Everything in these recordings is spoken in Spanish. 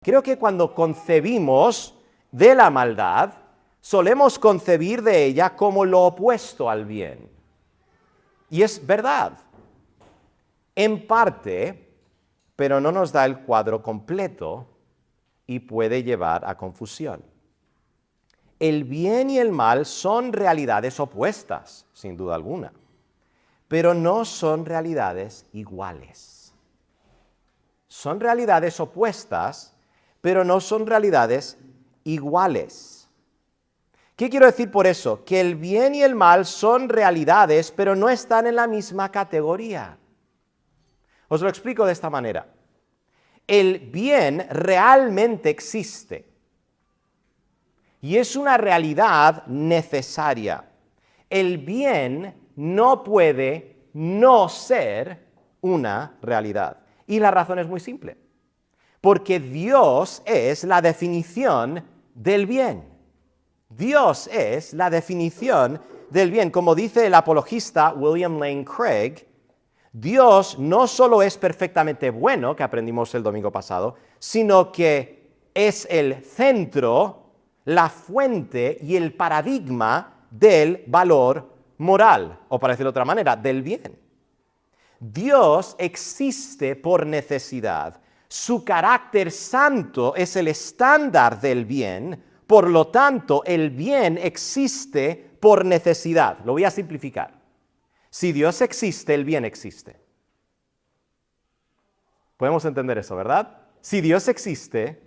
Creo que cuando concebimos de la maldad, solemos concebir de ella como lo opuesto al bien. Y es verdad, en parte, pero no nos da el cuadro completo y puede llevar a confusión. El bien y el mal son realidades opuestas, sin duda alguna, pero no son realidades iguales. Son realidades opuestas, pero no son realidades iguales. ¿Qué quiero decir por eso? Que el bien y el mal son realidades, pero no están en la misma categoría. Os lo explico de esta manera. El bien realmente existe y es una realidad necesaria. El bien no puede no ser una realidad. Y la razón es muy simple. Porque Dios es la definición del bien. Dios es la definición del bien. Como dice el apologista William Lane Craig, Dios no solo es perfectamente bueno, que aprendimos el domingo pasado, sino que es el centro, la fuente y el paradigma del valor moral, o para decirlo de otra manera, del bien. Dios existe por necesidad. Su carácter santo es el estándar del bien, por lo tanto, el bien existe por necesidad. Lo voy a simplificar. Si Dios existe, el bien existe. Podemos entender eso, ¿verdad? Si Dios existe,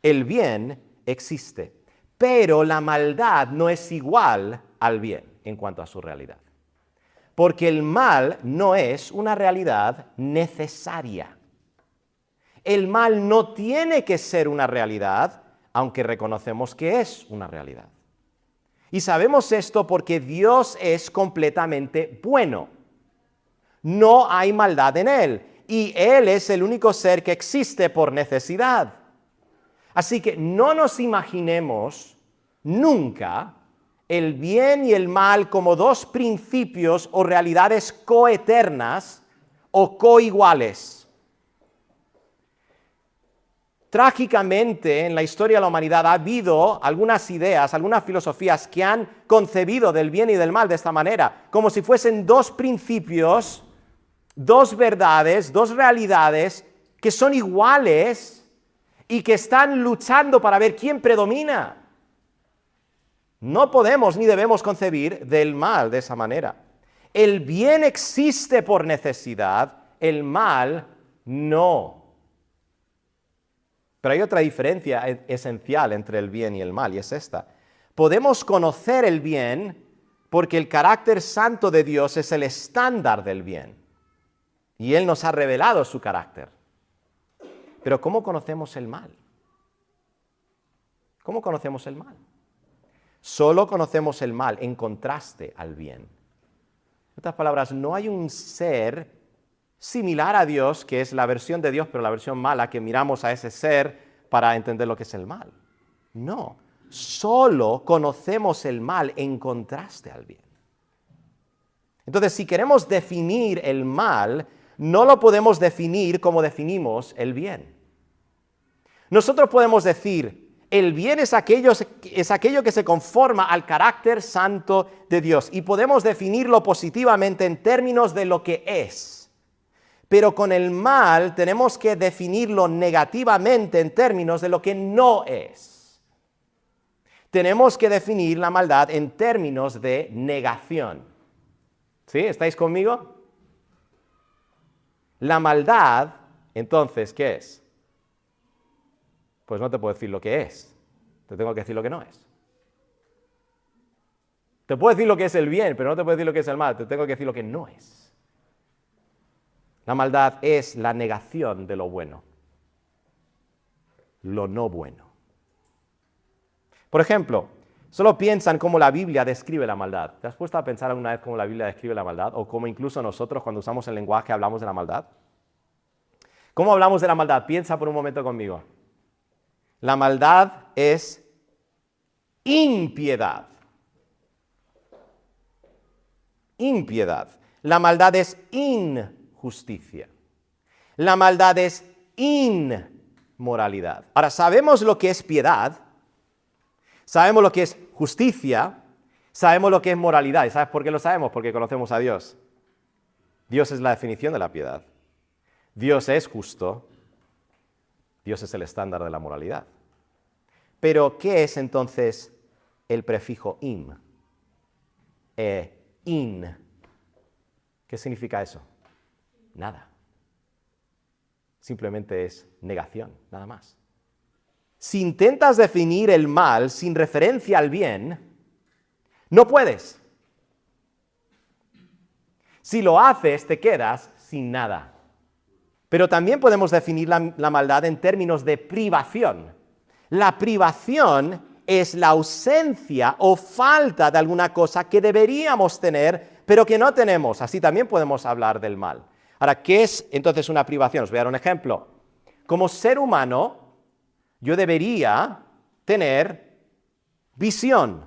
el bien existe. Pero la maldad no es igual al bien en cuanto a su realidad. Porque el mal no es una realidad necesaria. El mal no tiene que ser una realidad, aunque reconocemos que es una realidad. Y sabemos esto porque Dios es completamente bueno. No hay maldad en Él. Y Él es el único ser que existe por necesidad. Así que no nos imaginemos nunca el bien y el mal como dos principios o realidades coeternas o coiguales. Trágicamente, en la historia de la humanidad ha habido algunas ideas, algunas filosofías que han concebido del bien y del mal de esta manera, como si fuesen dos principios, dos verdades, dos realidades que son iguales y que están luchando para ver quién predomina. No podemos ni debemos concebir del mal de esa manera. El bien existe por necesidad, el mal no. Pero hay otra diferencia esencial entre el bien y el mal, y es esta. Podemos conocer el bien porque el carácter santo de Dios es el estándar del bien. Y Él nos ha revelado su carácter. Pero ¿cómo conocemos el mal? ¿Cómo conocemos el mal? Solo conocemos el mal en contraste al bien. En otras palabras, no hay un ser similar a Dios, que es la versión de Dios, pero la versión mala, que miramos a ese ser para entender lo que es el mal. No, solo conocemos el mal en contraste al bien. Entonces, si queremos definir el mal, no lo podemos definir como definimos el bien. Nosotros podemos decir, el bien es aquello que se conforma al carácter santo de Dios, y podemos definirlo positivamente en términos de lo que es. Pero con el mal tenemos que definirlo negativamente en términos de lo que no es. Tenemos que definir la maldad en términos de negación. ¿Sí? ¿Estáis conmigo? La maldad, entonces, ¿qué es? Pues no te puedo decir lo que es. Te tengo que decir lo que no es. Te puedo decir lo que es el bien, pero no te puedo decir lo que es el mal. Te tengo que decir lo que no es. La maldad es la negación de lo bueno, lo no bueno. Por ejemplo, solo piensa en cómo la Biblia describe la maldad. ¿Te has puesto a pensar alguna vez cómo la Biblia describe la maldad? O cómo incluso nosotros cuando usamos el lenguaje hablamos de la maldad. ¿Cómo hablamos de la maldad? Piensa por un momento conmigo. La maldad es impiedad. Impiedad. La maldad es injusticia. La maldad es injusticia. moralidad. Ahora, sabemos lo que es piedad, sabemos lo que es justicia, sabemos lo que es moralidad. ¿Y sabes por qué lo sabemos? Porque conocemos a Dios. Dios es la definición de la piedad. Dios es justo. Dios es el estándar de la moralidad. Pero, ¿qué es entonces el prefijo im? In. ¿Qué significa eso? Nada. Simplemente es negación, nada más. Si intentas definir el mal sin referencia al bien, no puedes. Si lo haces, te quedas sin nada. Pero también podemos definir la maldad en términos de privación. La privación es la ausencia o falta de alguna cosa que deberíamos tener, pero que no tenemos. Así también podemos hablar del mal. Ahora, ¿qué es entonces una privación? Os voy a dar un ejemplo. Como ser humano, yo debería tener visión.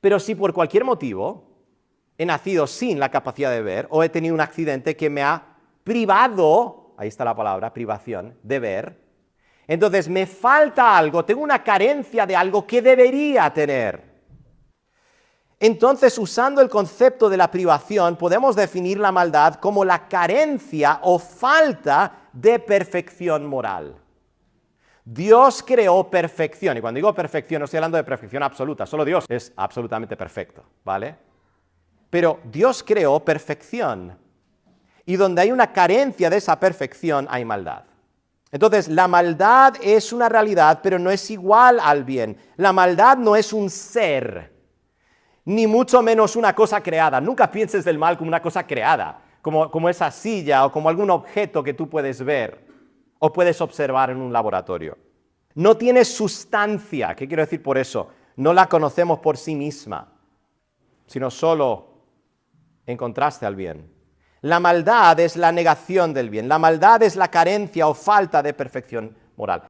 Pero si por cualquier motivo he nacido sin la capacidad de ver o he tenido un accidente que me ha privado, ahí está la palabra, privación, de ver, entonces me falta algo, tengo una carencia de algo que debería tener. Entonces, usando el concepto de la privación, podemos definir la maldad como la carencia o falta de perfección moral. Dios creó perfección, y cuando digo perfección no estoy hablando de perfección absoluta, solo Dios es absolutamente perfecto, ¿vale? Pero Dios creó perfección, y donde hay una carencia de esa perfección hay maldad. Entonces, la maldad es una realidad, pero no es igual al bien. La maldad no es un ser, ni mucho menos una cosa creada. Nunca pienses del mal como una cosa creada, como esa silla o como algún objeto que tú puedes ver o puedes observar en un laboratorio. No tiene sustancia. ¿Qué quiero decir por eso? No la conocemos por sí misma, sino solo en contraste al bien. La maldad es la negación del bien. La maldad es la carencia o falta de perfección moral.